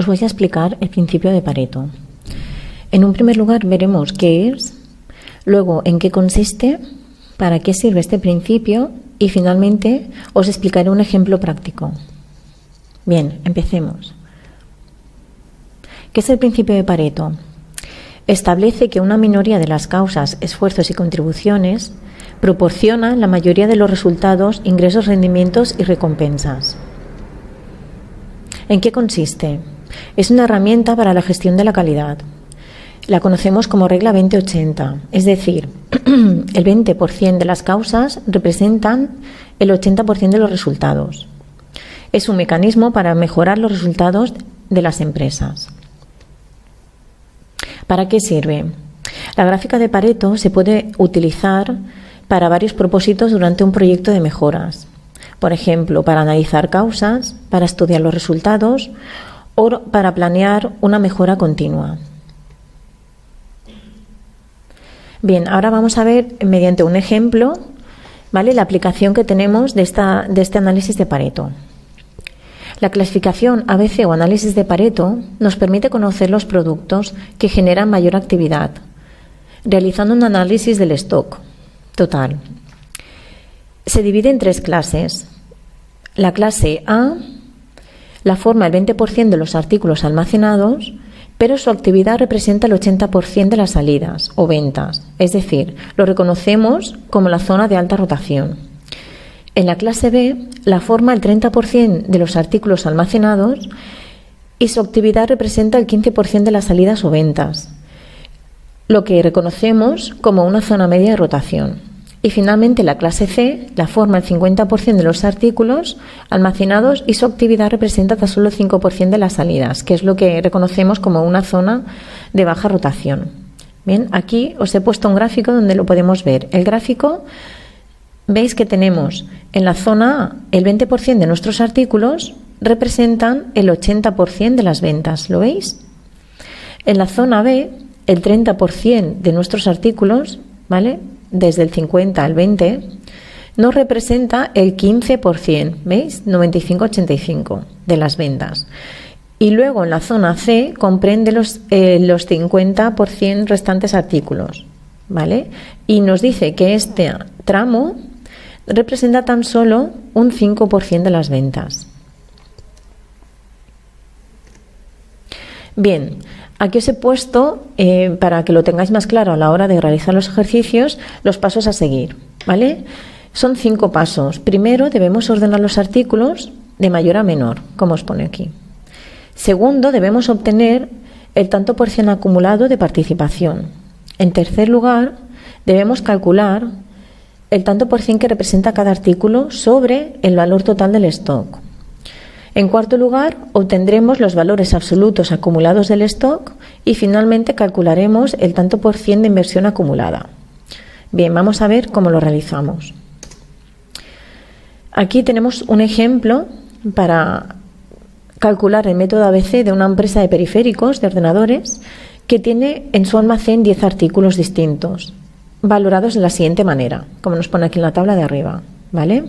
os voy a explicar el principio de Pareto. En un primer lugar veremos qué es, luego en qué consiste, para qué sirve este principio y finalmente os explicaré un ejemplo práctico. Bien, empecemos. ¿Qué es el principio de Pareto? Establece que una minoría de las causas, esfuerzos y contribuciones proporciona la mayoría de los resultados, ingresos, rendimientos y recompensas. ¿En qué consiste? Es una herramienta para la gestión de la calidad. La conocemos como regla 20-80, es decir, el 20% de las causas representan el 80% de los resultados. Es un mecanismo para mejorar los resultados de las empresas. ¿Para qué sirve? La gráfica de Pareto se puede utilizar para varios propósitos durante un proyecto de mejoras. Por ejemplo, para analizar causas, para estudiar los resultados o para planear una mejora continua. Bien, ahora vamos a ver mediante un ejemplo, ¿vale?, la aplicación que tenemos de este análisis de Pareto. La clasificación ABC o análisis de Pareto nos permite conocer los productos que generan mayor actividad, realizando un análisis del stock total. Se divide en tres clases. La clase A la forma el 20% de los artículos almacenados, pero su actividad representa el 80% de las salidas o ventas, es decir, lo reconocemos como la zona de alta rotación. En la clase B la forma el 30% de los artículos almacenados y su actividad representa el 15% de las salidas o ventas, lo que reconocemos como una zona media de rotación. Y finalmente la clase C la forma el 50% de los artículos almacenados y su actividad representa tan solo el 5% de las salidas, que es lo que reconocemos como una zona de baja rotación. Bien, aquí os he puesto un gráfico donde lo podemos ver. El gráfico, veis que tenemos en la zona A el 20% de nuestros artículos representan el 80% de las ventas, ¿lo veis? En la zona B el 30% de nuestros artículos, ¿vale?, desde el 50 al 20, nos representa el 15%, ¿veis? 95-85 de las ventas. Y luego en la zona C comprende los 50% restantes artículos, ¿vale? Y nos dice que este tramo representa tan solo un 5% de las ventas. Bien, aquí os he puesto, para que lo tengáis más claro a la hora de realizar los ejercicios, los pasos a seguir, ¿vale? Son 5 pasos. Primero, debemos ordenar los artículos de mayor a menor, como os pone aquí. Segundo, debemos obtener el tanto por cien acumulado de participación. En tercer lugar, debemos calcular el tanto por cien que representa cada artículo sobre el valor total del stock. En cuarto lugar, obtendremos los valores absolutos acumulados del stock y finalmente calcularemos el tanto por cien de inversión acumulada. Bien, vamos a ver cómo lo realizamos. Aquí tenemos un ejemplo para calcular el método ABC de una empresa de periféricos, de ordenadores, que tiene en su almacén 10 artículos distintos, valorados de la siguiente manera, como nos pone aquí en la tabla de arriba, ¿vale?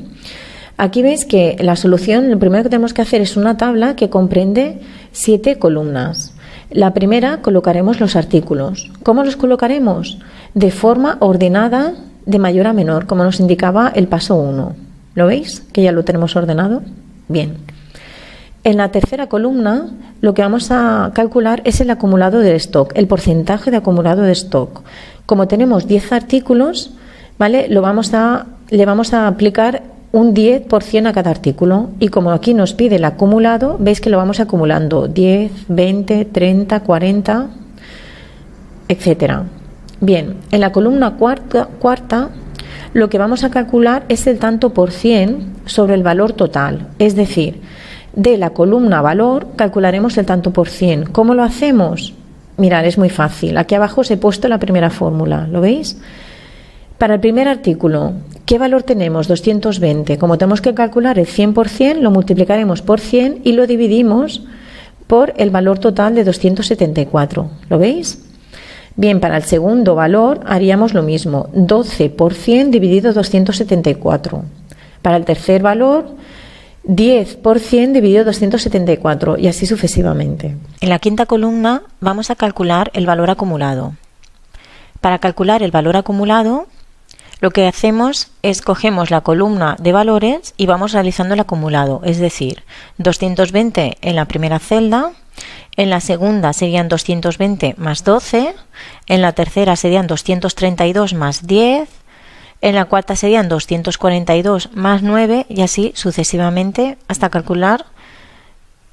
Aquí veis que la solución, lo primero que tenemos que hacer es una tabla que comprende 7 columnas. La primera colocaremos los artículos. ¿Cómo los colocaremos? De forma ordenada de mayor a menor, como nos indicaba el paso 1. ¿Lo veis? Que ya lo tenemos ordenado. Bien. En la tercera columna lo que vamos a calcular es el acumulado del stock, el porcentaje de acumulado de stock. Como tenemos 10 artículos, ¿vale?, le vamos a aplicar un 10% a cada artículo y como aquí nos pide el acumulado, veis que lo vamos acumulando 10, 20, 30, 40, etcétera. Bien, en la columna cuarta lo que vamos a calcular es el tanto por cien sobre el valor total, es decir, de la columna valor calcularemos el tanto por cien. ¿Cómo lo hacemos? Mirad, es muy fácil. Aquí abajo os he puesto la primera fórmula, ¿lo veis? Para el primer artículo, ¿qué valor tenemos? 220. Como tenemos que calcular el 100%, lo multiplicaremos por 100 y lo dividimos por el valor total de 274. ¿Lo veis? Bien, para el segundo valor haríamos lo mismo. 12 por 100 dividido 274. Para el tercer valor, 10% dividido 274 y así sucesivamente. En la quinta columna vamos a calcular el valor acumulado. Para calcular el valor acumulado, lo que hacemos es cogemos la columna de valores y vamos realizando el acumulado, es decir, 220 en la primera celda, en la segunda serían 220 más 12, en la tercera serían 232 más 10, en la cuarta serían 242 más 9 y así sucesivamente hasta calcular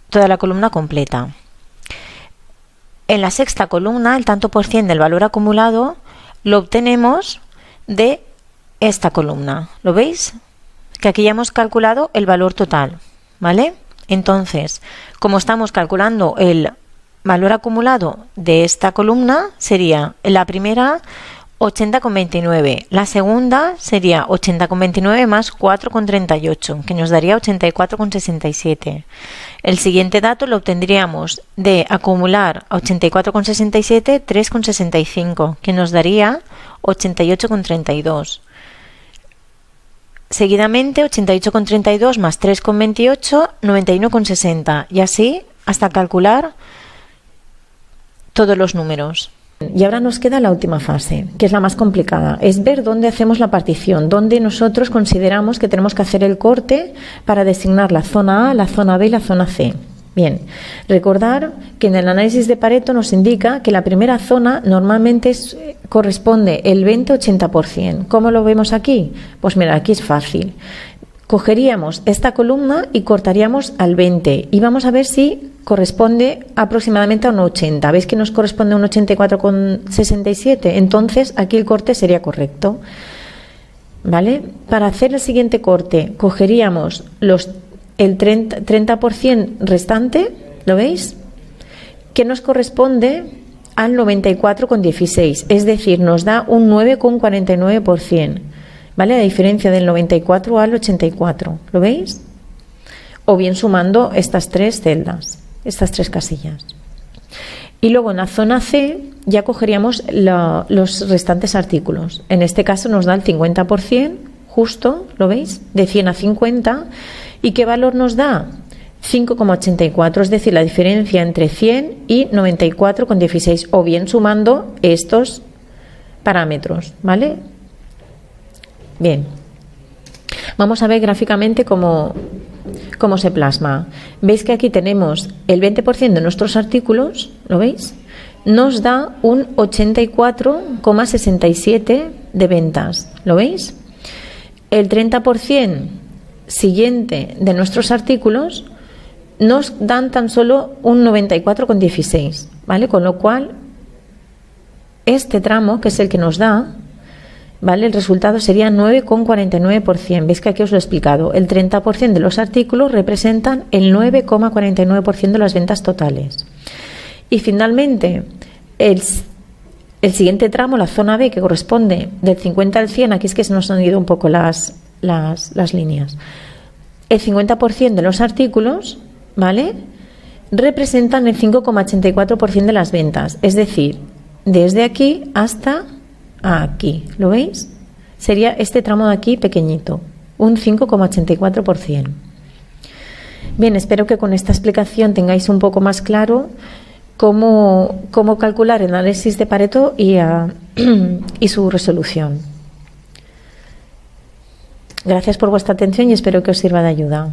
toda la columna completa. En la sexta columna, el tanto por cien del valor acumulado lo obtenemos de esta columna. ¿Lo veis? Que aquí ya hemos calculado el valor total, ¿vale? Entonces, como estamos calculando el valor acumulado de esta columna, sería la primera 80,29, la segunda sería 80,29 más 4,38, que nos daría 84,67. El siguiente dato lo obtendríamos de acumular a 84,67, 3,65, que nos daría 88,32. Seguidamente 88,32 más 3,28, 91,60 y así hasta calcular todos los números. Y ahora nos queda la última fase, que es la más complicada, es ver dónde hacemos la partición, dónde nosotros consideramos que tenemos que hacer el corte para designar la zona A, la zona B y la zona C. Bien, recordar que en el análisis de Pareto nos indica que la primera zona normalmente corresponde el 20-80%. ¿Cómo lo vemos aquí? Pues mira, aquí es fácil. Cogeríamos esta columna y cortaríamos al 20 y vamos a ver si corresponde aproximadamente a un 80. ¿Veis que nos corresponde a un 84,67? Entonces aquí el corte sería correcto. ¿Vale? Para hacer el siguiente corte cogeríamos el 30% restante, ¿lo veis? Que nos corresponde al 94,16, es decir, nos da un 9,49%. ¿Vale? La diferencia del 94 al 84, ¿lo veis? O bien sumando estas tres celdas, estas tres casillas. Y luego en la zona C ya cogeríamos los restantes artículos. En este caso nos da el 50%, justo, ¿lo veis? De 100 a 50. ¿Y qué valor nos da? 5,84, es decir, la diferencia entre 100 y 94,16, o bien sumando estos parámetros, ¿vale? Bien, vamos a ver gráficamente cómo se plasma. Veis que aquí tenemos el 20% de nuestros artículos, ¿lo veis? Nos da un 84,67 de ventas, ¿lo veis? El 30% siguiente de nuestros artículos nos dan tan solo un 94,16, ¿vale? Con lo cual, este tramo, que es el que nos da, ¿vale? El resultado sería 9,49%. Veis que aquí os lo he explicado. El 30% de los artículos representan el 9,49% de las ventas totales. Y finalmente, el siguiente tramo, la zona B, que corresponde del 50 al 100, aquí es que se nos han ido un poco las líneas. El 50% de los artículos, ¿vale?, representan el 5,84% de las ventas. Es decir, desde aquí hasta aquí, ¿lo veis? Sería este tramo de aquí pequeñito, un 5,84%. Bien, espero que con esta explicación tengáis un poco más claro cómo calcular el análisis de Pareto y su resolución. Gracias por vuestra atención y espero que os sirva de ayuda.